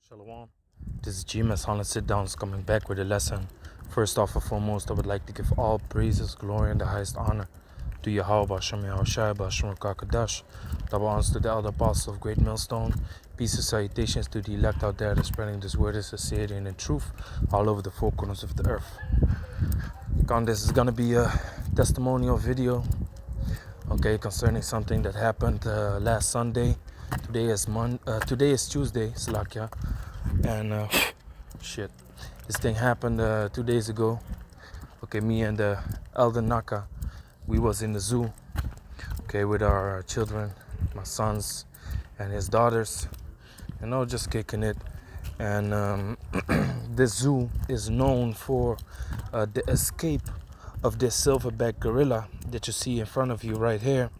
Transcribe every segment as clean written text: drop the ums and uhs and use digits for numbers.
Shalom. This is 𝓍𝓊𝓶𝓎𝓪𝓶 coming back with a lesson. First off and foremost, I would like to give all praises, glory, and the highest honor to 𝓍𝓊𝓶𝓎𝓆𝓆. Double honors to the elder apostles of Great Millstone. Peace and salutations to the elect out there that's spreading this word as sincerity and in truth all over the four corners of the earth. This is going to be a testimonial video, okay, concerning something that happened last Sunday. Today is Tuesday, Salakia, and shit, this thing happened 2 days ago. Okay, me and the elder Naka, we was in the zoo, okay, with our children, my sons and his daughters, just kicking it. And this zoo is known for the escape of this silverback gorilla that you see in front of you right here,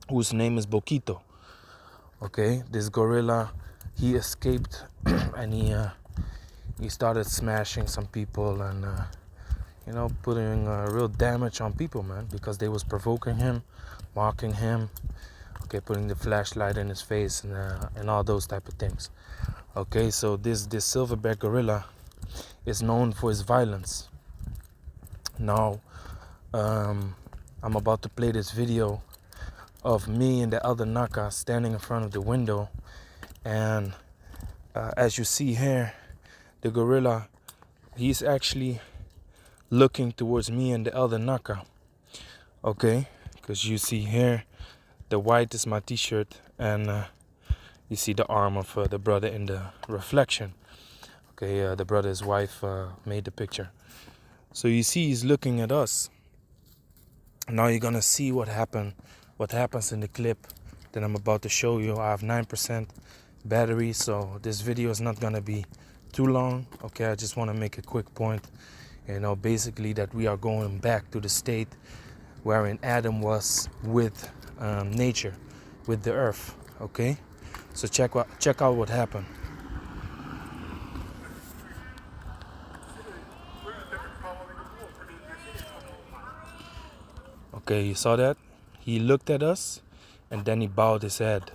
whose name is Boquito. Okay, this gorilla, he escaped and he started smashing some people and putting real damage on people, man, because they was provoking him, mocking him, okay, putting the flashlight in his face and all those type of things. Okay, so this silverback gorilla is known for his violence. Now I'm about to play this video of me and the elder Naka standing in front of the window, and as you see here, the gorilla, he's actually looking towards me and the elder Naka, okay, because you see here the white is my t-shirt, and you see the arm of the brother in the reflection. Okay, the brother's wife made the picture, so you see he's looking at us. Now you're gonna see what happens in the clip that I'm about to show you. I have 9% battery, so this video is not gonna be too long. Okay, I just want to make a quick point, basically that we are going back to the state wherein Adam was with nature, with the earth. Okay, so check out what happened. Okay, you saw that? He looked at us and then he bowed his head.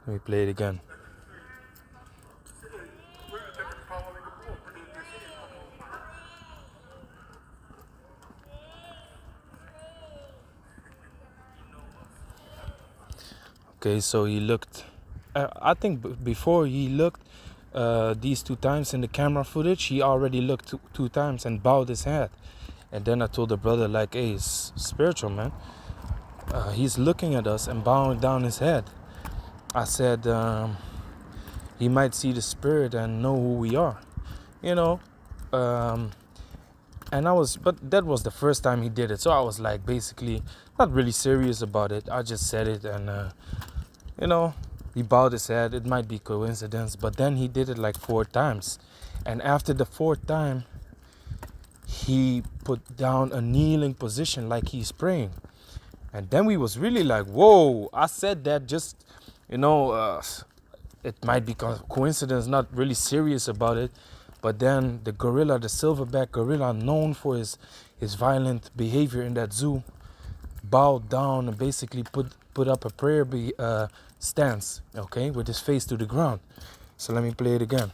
Let me play it again. Okay, so he looked, I think before he looked these 2 times in the camera footage, he already looked 2 times and bowed his head. And then I told the brother, like, hey, it's spiritual, man. He's looking at us and bowing down his head. I said, he might see the spirit and know who we are, and but that was the first time he did it. So I was like, basically not really serious about it. I just said it, and he bowed his head. It might be coincidence, but then he did it like 4 times. And after the 4th time, he put down a kneeling position like he's praying. And then we was really like, whoa. I said that just, it might be coincidence, not really serious about it. But then the gorilla, the silverback gorilla, known for his violent behavior in that zoo, bowed down and basically put up a prayer stance, okay, with his face to the ground. So let me play it again.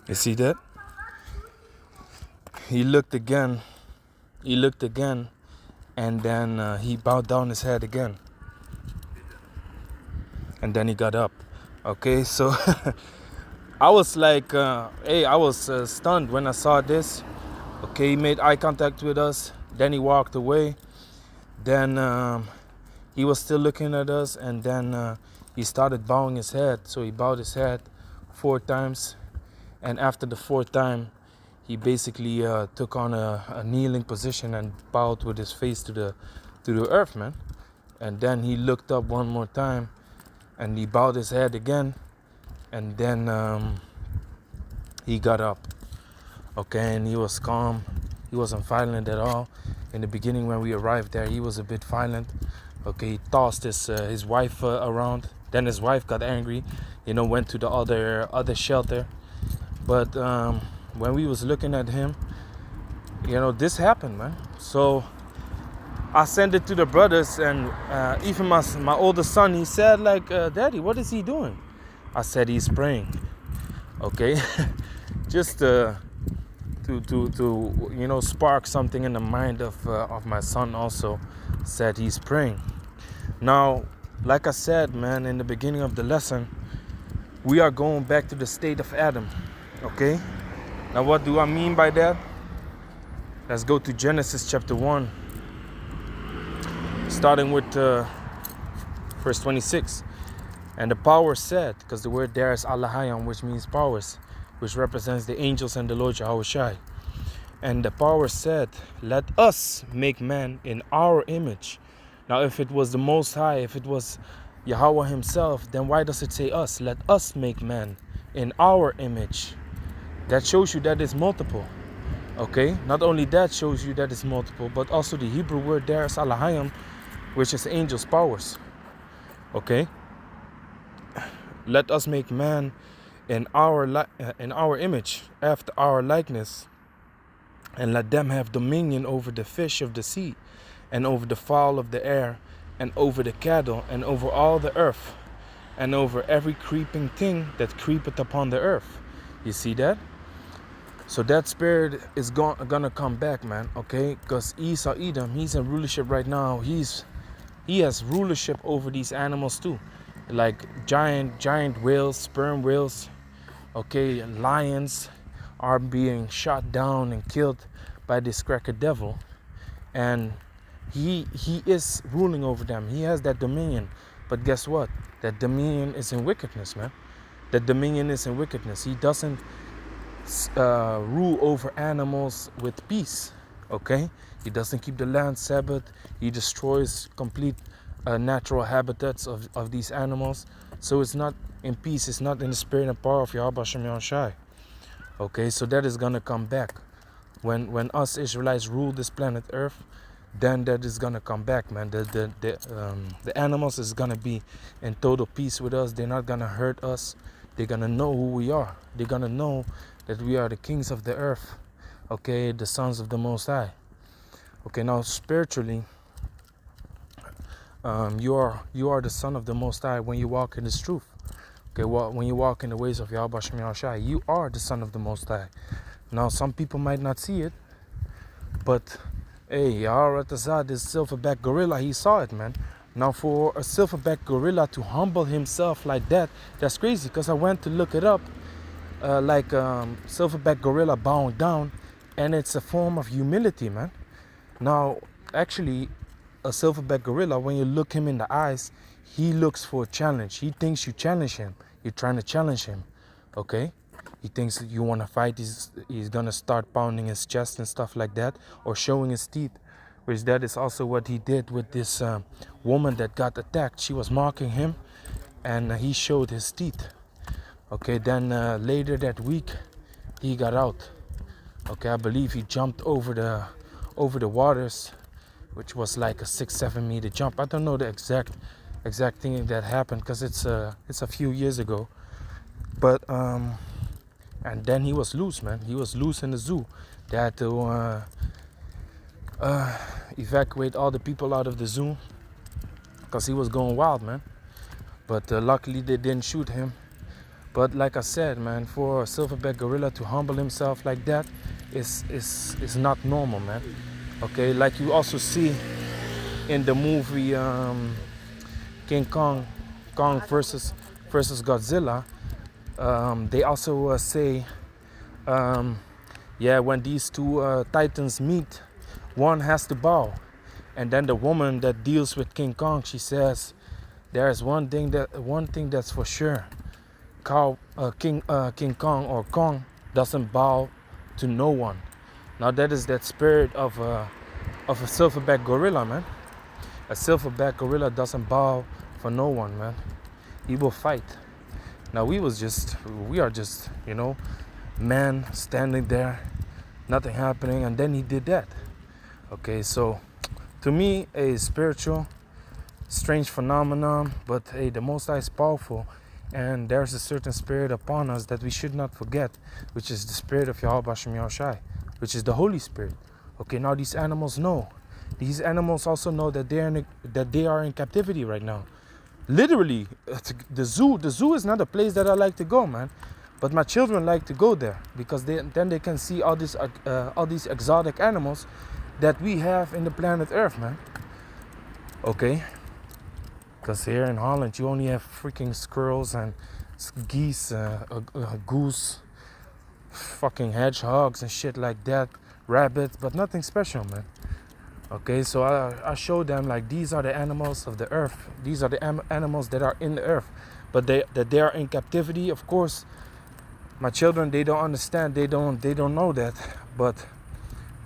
You see that? He looked again, and then he bowed down his head again. And then he got up. Okay, so I was like, I was stunned when I saw this. Okay, he made eye contact with us. Then he walked away. Then he was still looking at us, and then he started bowing his head. So he bowed his head 4 times, and after the 4th time, he basically took on a kneeling position and bowed with his face to the earth, man. And then he looked up one more time, and he bowed his head again, and then he got up. Okay, and he was calm. He wasn't violent at all. In the beginning, when we arrived there, he was a bit violent. Okay, he tossed his wife around. Then his wife got angry, went to the other shelter. But when we was looking at him, this happened, man. So I sent it to the brothers, and even my oldest son, he said, like, Daddy, what is he doing? I said, he's praying. Okay, just to spark something in the mind of my son. Also said he's praying. Now, like I said, man, in the beginning of the lesson, we are going back to the state of Adam. Okay, now what do I mean by that? Let's go to Genesis chapter 1, starting with verse 26. And the power said, because the word there is 𝓣𝓍𝓮𝓓𝓪𝓶, which means powers, which represents the angels and the Lord Yahushua. And the power said, let us make man in our image. Now, if it was the Most High, if it was Yahweh himself, then why does it say us? Let us make man in our image. That shows you that it's multiple. Okay, not only that shows you that it's multiple, but also the Hebrew word there is 𝓣𝓍𝓮, which is angels' powers. Okay, let us make man in our image, after our likeness, and let them have dominion over the fish of the sea, and over the fowl of the air, and over the cattle, and over all the earth, and over every creeping thing that creepeth upon the earth. You see that? So that spirit is gonna come back, man. Okay, because 𝓍𝓍𝓮, he's in rulership right now. He has rulership over these animals too, like giant whales, sperm whales. Okay, lions are being shot down and killed by this cracker devil, and he is ruling over them. He has that dominion. But guess what? That dominion is in wickedness, man. That dominion is in wickedness. He doesn't rule over animals with peace. Okay, he doesn't keep the land Sabbath. He destroys complete natural habitats of these animals. So it's not in peace. It's not in the spirit and power of Yahweh Shem Yahushai. Okay, so that is gonna come back when us Israelites rule this planet Earth. Then that is gonna come back, man. The animals is gonna be in total peace with us. They're not gonna hurt us. They're gonna know who we are. They're gonna know that we are the kings of the earth. Okay, the sons of the Most High. Okay, now spiritually, you are the son of the Most High when you walk in this truth. Okay, when you walk in the ways of Yahweh Shem Yahushai, you are the son of the Most High. Now, some people might not see it, but hey, 𝓍𝓍𝓮𝓓𝓪𔂂, this silverback gorilla, he saw it, man. Now, for a silverback gorilla to humble himself like that, that's crazy. Because I went to look it up, silverback gorilla bowing down, and it's a form of humility, man. Now, actually, a silverback gorilla, when you look him in the eyes, he looks for a challenge. He thinks you challenge him. You're trying to challenge him, okay? He thinks that you want to fight. He's going to start pounding his chest and stuff like that, or showing his teeth, which that is also what he did with this woman that got attacked. She was mocking him, and he showed his teeth. Okay, then later that week, he got out. Okay, I believe he jumped over the waters, which was like a 6-7 meter jump. I don't know the exact thing that happened, because it's a few years ago. But and then he was loose, man. He was loose in the zoo. They had to evacuate all the people out of the zoo, because he was going wild, man. But luckily they didn't shoot him. But like I said, man, for a silverback gorilla to humble himself like that is not normal, man. Okay, like you also see in the movie King Kong versus Godzilla. They also say Yeah, when these two titans meet, one has to bow. And then the woman that deals with King Kong, she says, there's one thing that's for sure. King Kong or Kong doesn't bow to no one. Now that is that spirit of a silverback gorilla, man. A silverback gorilla doesn't bow for no one, man. He will fight. Now we are just, man standing there, nothing happening, and then he did that. Okay, so to me, a spiritual, strange phenomenon, but hey, the Most High is powerful, and there's a certain spirit upon us that we should not forget, which is the spirit of 𝓣𝓍𝓶𝓎𝓪𝓒, which is the Holy Spirit. Okay, now these animals know. These animals also know that they are in captivity right now. Literally, the zoo is not a place that I like to go, man. But my children like to go there because then they can see all these exotic animals that we have in the planet Earth, man. Okay, because here in Holland you only have freaking squirrels and geese, goose, fucking hedgehogs and shit like that, rabbits, but nothing special, man. Okay, so I show them like these are the animals of the earth. These are the animals that are in the earth, but they are in captivity. Of course, my children, they don't understand. They don't know that. But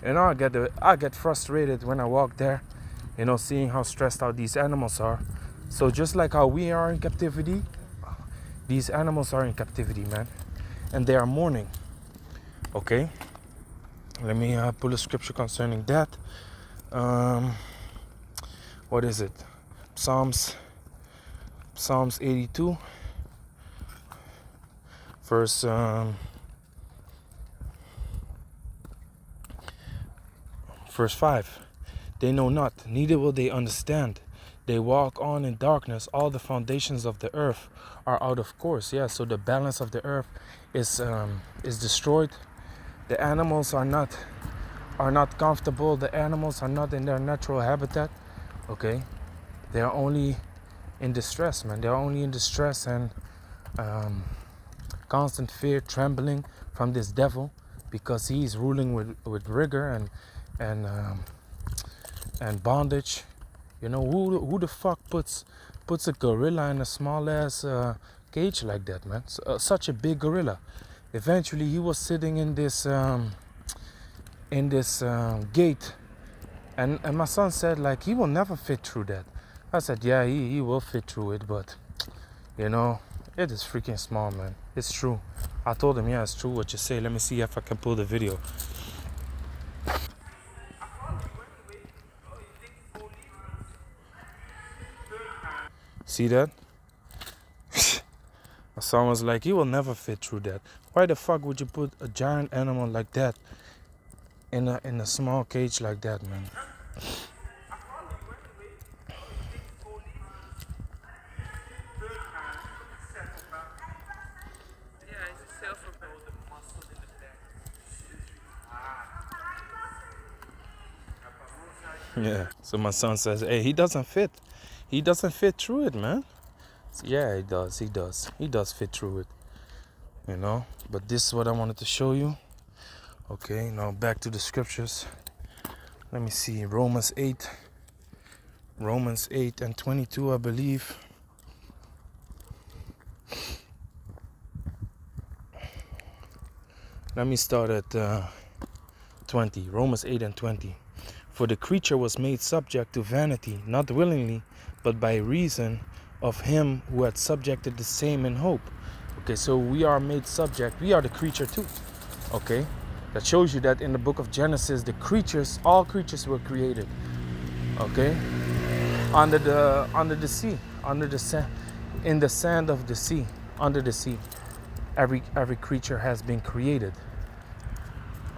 I get frustrated when I walk there, seeing how stressed out these animals are. So just like how we are in captivity, these animals are in captivity, man, and they are mourning. Okay, let me pull a scripture concerning that. What is it? Psalms 82, verse 5. They know not, neither will they understand. They walk on in darkness. All the foundations of the earth are out of course. Yeah, so the balance of the earth is destroyed. The animals are not comfortable. The animals are not in their natural habitat. Okay, they are only in distress, man. They are only in distress and constant fear, trembling from this devil, because he is ruling with rigor and bondage. Who the fuck puts a gorilla in a small ass cage like that, man? Such a big gorilla. Eventually, he was sitting in this gate, and my son said like he will never fit through that. I said, yeah, he will fit through it, but it is freaking small, man. It's true. I told him, yeah, it's true what you say. Let me see if I can pull the video. See that? My son was like, he will never fit through that. Why the fuck would you put a giant animal like that in a small cage like that, man? Yeah. So my son says, hey, he doesn't fit. He doesn't fit through it, man. So yeah, he does. He does fit through it. But this is what I wanted to show you. Okay, now back to the scriptures. Let me see. Romans 8 and 22, I believe. Let me start at 20. Romans 8 and 20. For the creature was made subject to vanity, not willingly, but by reason of him who had subjected the same in hope. Okay, so we are made subject. We are the creature too. Okay, that shows you that in the book of Genesis, all creatures were created. Okay, under the sea, under the sand, in the sand of the sea, under the sea, every creature has been created.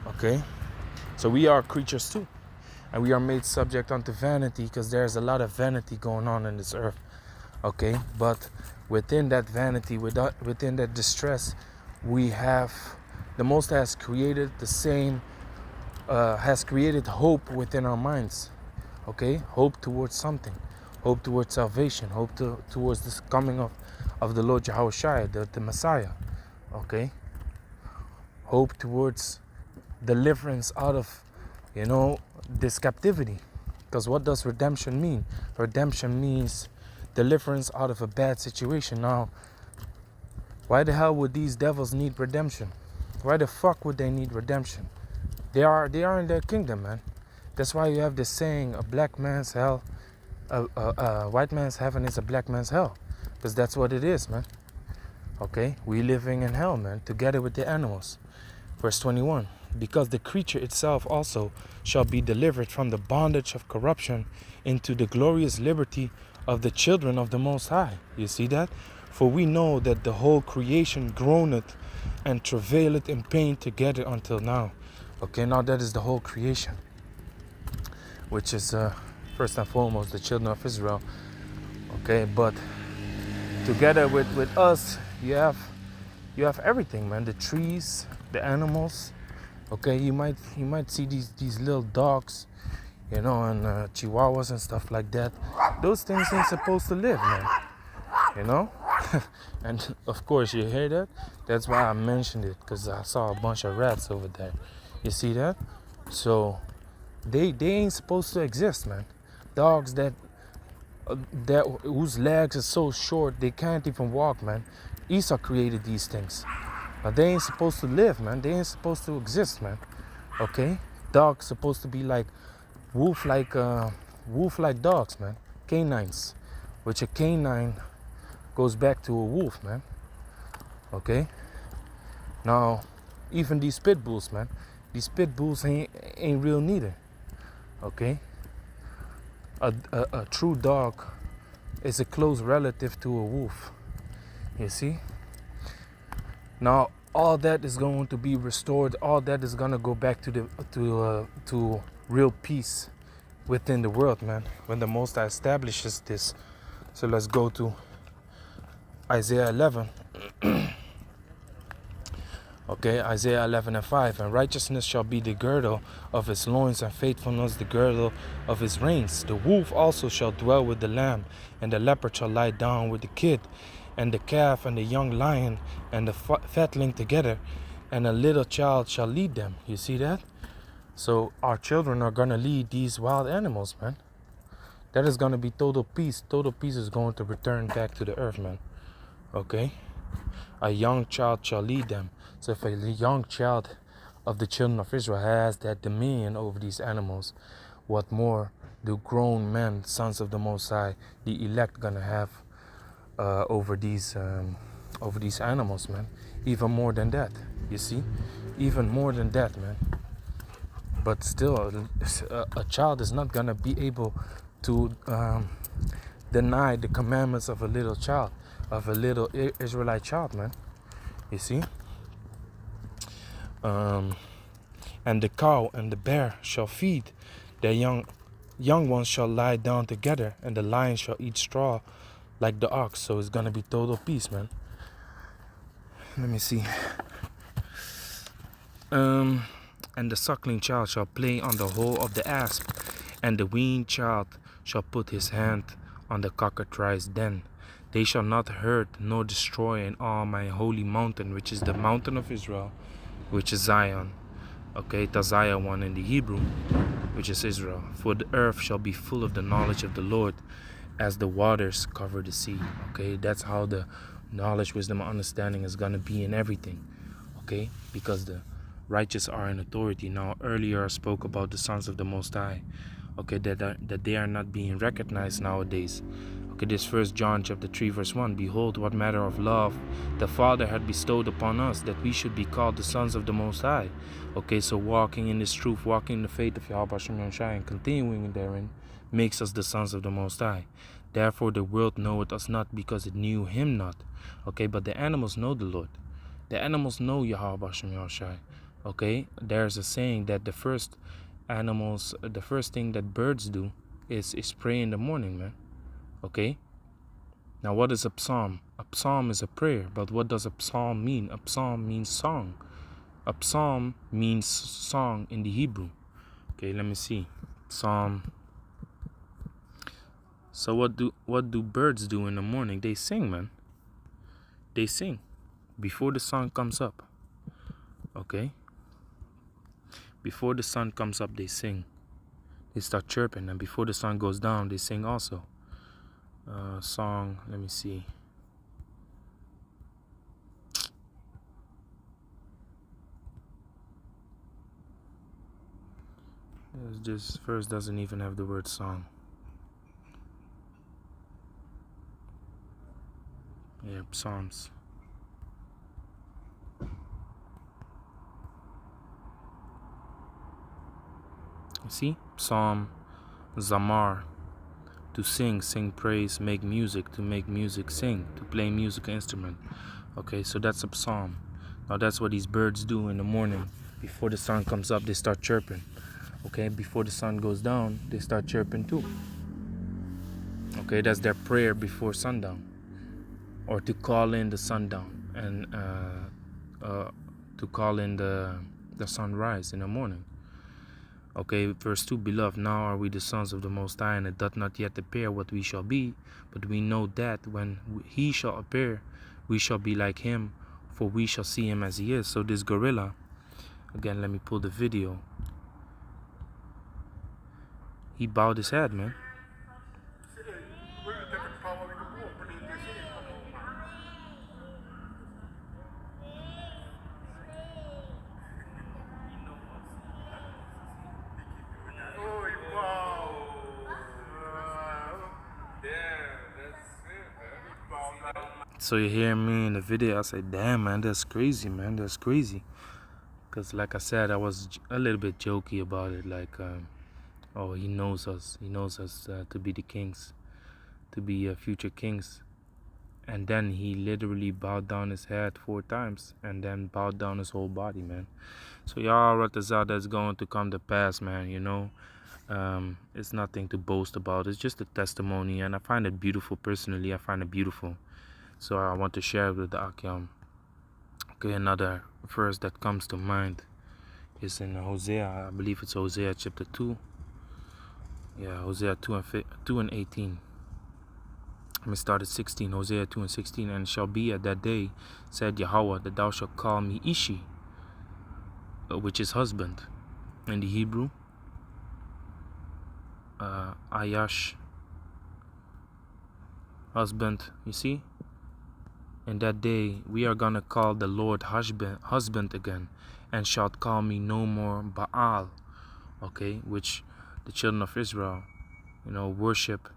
Okay, so we are creatures too. And we are made subject unto vanity, because there's a lot of vanity going on in this earth. Okay, but within that vanity, within that distress, we have the Most has created has created hope within our minds. Okay, hope towards something, hope towards salvation, hope towards this coming of the Lord 𝓣𝓍𝓶𝓎, the Messiah. Okay, hope towards deliverance out of, this captivity. Because what does redemption mean? Redemption means deliverance out of a bad situation. Now, why the hell would these devils need redemption? Why the fuck would they need redemption? They are in their kingdom, man. That's why you have this saying, a black man's hell, a white man's heaven is a black man's hell. Because that's what it is, man. Okay, we living in hell, man, together with the animals. Verse 21, because the creature itself also shall be delivered from the bondage of corruption into the glorious liberty of the children of the Most High. You see that? For we know that the whole creation groaneth and travaileth in pain together until now. Okay, now that is the whole creation, which is first and foremost the children of Israel. Okay, but together with us, you have everything, man. The trees, the animals. Okay, you might see these little dogs, and chihuahuas and stuff like that. Those things ain't supposed to live, man. And of course, you hear that? That's why I mentioned it, because I saw a bunch of rats over there. You see that? So they ain't supposed to exist, man. Dogs that whose legs are so short they can't even walk, man. Esau created these things. They ain't supposed to live, man. They ain't supposed to exist, man. Okay? Dogs supposed to be like wolf-like dogs, man. Canines. Which a canine goes back to a wolf, man. Okay? Now, even these pit bulls, man. These pit bulls ain't real neither. Okay? A true dog is a close relative to a wolf. You see? Now, all that is going to be restored. All that is going to go back to real peace within the world, man, when the Most High establishes this. So let's go to Isaiah 11. Okay, Isaiah 11:5. And righteousness shall be the girdle of his loins, and faithfulness the girdle of his reins. The wolf also shall dwell with the lamb, and the leopard shall lie down with the kid, and the calf and the young lion and the fatling together, and a little child shall lead them. You see that? So our children are going to lead these wild animals, man. That is going to be total peace. Total peace is going to return back to the earth, man. Okay? A young child shall lead them. So if a young child of the children of Israel has that dominion over these animals, what more do grown men, sons of the Most High, the elect, gonna have over these animals, man? Even more than that, you see? Even more than that, man. But still, a child is not gonna be able to deny the commandments of a little child, of a little Israelite child, man. You see? And the cow and the bear shall feed, their young ones shall lie down together, and the lion shall eat straw like the ox. So it's gonna be total peace, man. Let me see. And the suckling child shall play on the hole of the asp, and the weaned child shall put his hand on the cockatrice den. They shall not hurt nor destroy in all my holy mountain, which is the mountain of Israel, which is Zion. Okay, 𝓍𝓭 in the Hebrew, which is Israel. For the earth shall be full of the knowledge of the Lord, as the waters cover the sea. Okay, that's how the knowledge, wisdom, and understanding is going to be in everything. Okay, because the righteous are in authority. Now, earlier I spoke about the sons of the Most High. Okay, that they are not being recognized nowadays. Okay, this 1 John chapter 3 verse 1. Behold, what manner of love the Father had bestowed upon us, that we should be called the sons of the Most High. Okay, so walking in this truth, walking in the faith of 𝓍𝓭𝓪𝓶 and continuing therein, makes us the sons of the Most High. Therefore the world knoweth us not, because it knew him not. Okay, but the animals know the Lord. The animals know 𝓍𝓭𝓪𝓶. Okay, there's a saying that the first thing that birds do is pray in the morning, man. Okay, now what is a psalm? A psalm is a prayer, but what does a psalm mean? A psalm means song. A psalm means song in the Hebrew. Okay, let me see. Psalm. So what do birds do in the morning? They sing, man. They sing before the sun comes up. Okay. Before the sun comes up, they sing. They start chirping, and before the sun goes down, they sing also. Song, let me see. This verse doesn't even have the word song. Yeah, Psalms. You see? Psalm, Zamar. To sing, sing praise, make music, to make music, sing, to play musical instrument. Okay, so that's a psalm. Now that's what these birds do in the morning. Before the sun comes up, they start chirping. Okay, before the sun goes down, they start chirping too. Okay, that's their prayer before sundown, or to call in the sundown, and to call in the sunrise in the morning. Okay, verse 2, Beloved, now are we the sons of the Most High, and it doth not yet appear what we shall be, but we know that when he shall appear, we shall be like him, for we shall see him as he is. So this gorilla, again, let me pull the video. He bowed his head, man. So you hear me in the video, I say, damn, man, that's crazy, man, that's crazy. Because like I said, I was a little bit jokey about it, like, oh, he knows us to be the kings, to be future kings. And then he literally bowed down his head 4 times, and then bowed down his whole body, man. So y'all, what is out that's going to come to pass, man, you know. It's nothing to boast about, it's just a testimony, and I find it beautiful personally. I find it beautiful. So I want to share it with the Akyam. Okay, another verse that comes to mind is in Hosea. I believe it's Hosea chapter 2. Yeah, Hosea 2 and 18. Let me start at 16. Hosea 2 and 16. And it shall be at that day, said Yahweh, that thou shalt call me Ishi, which is husband in the Hebrew. Ayash, husband, you see? In that day we are gonna call the Lord husband again, and shalt call me no more Baal. Okay, which the children of Israel, you know, worship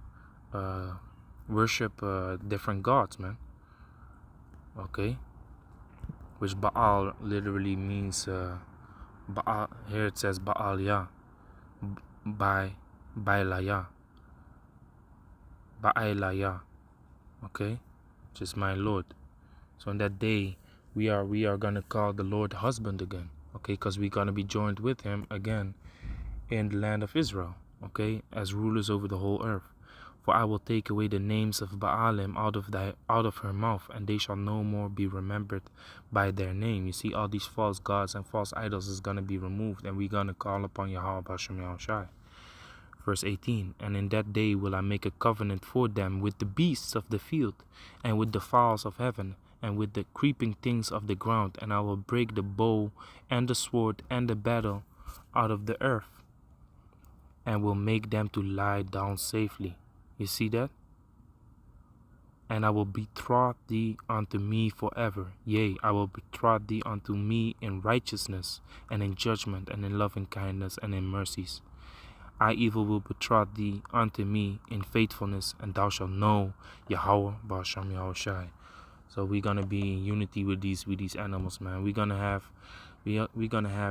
different gods, man. Okay, which Baal literally means Baal. Here it says Baal Yah, Bailaya, okay, which is my Lord. So in that day, we are gonna call the Lord husband again, okay, because we're gonna be joined with him again in the land of Israel, okay, as rulers over the whole earth. For I will take away the names of Baalim out of her mouth, and they shall no more be remembered by their name. You see, all these false gods and false idols is gonna be removed, and we're gonna call upon Yahweh B'Shem Yahushai. Verse 18, and in that day will I make a covenant for them with the beasts of the field, and with the fowls of heaven, and with the creeping things of the ground, and I will break the bow and the sword and the battle out of the earth, and will make them to lie down safely. You see that? And I will betroth thee unto me forever. Yea, I will betroth thee unto me in righteousness, and in judgment, and in loving kindness, and in mercies. I even will betroth thee unto me in faithfulness, and thou shalt know Yahweh B'Shem Yahushai. So we're gonna be in unity with these animals, man. We're gonna have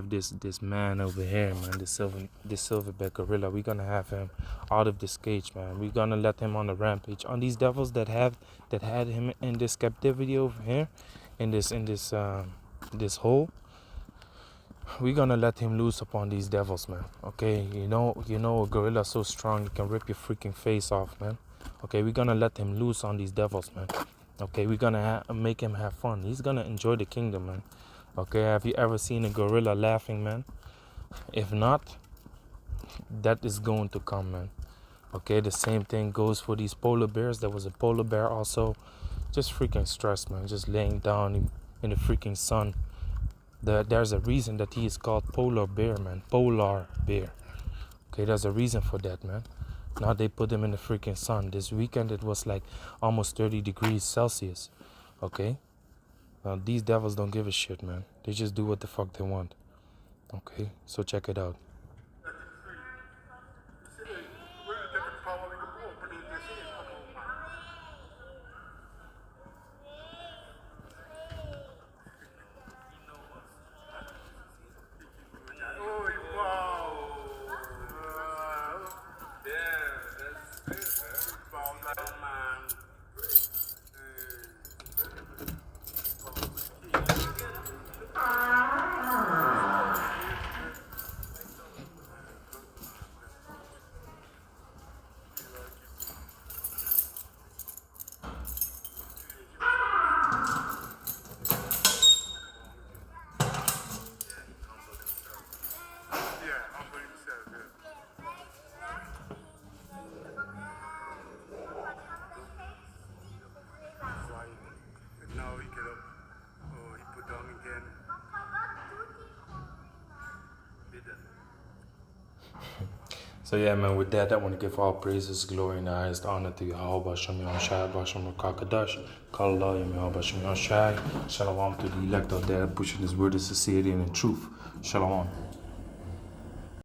this man over here, man. This silverback gorilla. We're gonna have him out of this cage, man. We're gonna let him on the rampage on these devils that had him in this captivity over here, in this hole. We're gonna let him loose upon these devils, man. Okay, you know a gorilla so strong it can rip your freaking face off, man. Okay, we're gonna let him loose on these devils, man. Okay, we're gonna make him have fun. He's gonna enjoy the kingdom, man. Okay, have you ever seen a gorilla laughing, man? If not, that is going to come, man. Okay, the same thing goes for these polar bears. There was a polar bear also, just freaking stressed, man, just laying down in the freaking sun, There's a reason that he is called polar bear, man. Polar bear. Okay, there's a reason for that, man. Now they put him in the freaking sun. This weekend it was like almost 30 degrees Celsius. Okay? These devils don't give a shit, man. They just do what the fuck they want. Okay? So check it out. So yeah, man, with that, I want to give all praises, glory, and the highest honor to 𝓍𝓍𝓮𝓓𝓪𝓶. Shalom to the elect out there, pushing this word is sincerity and in truth. Shalom.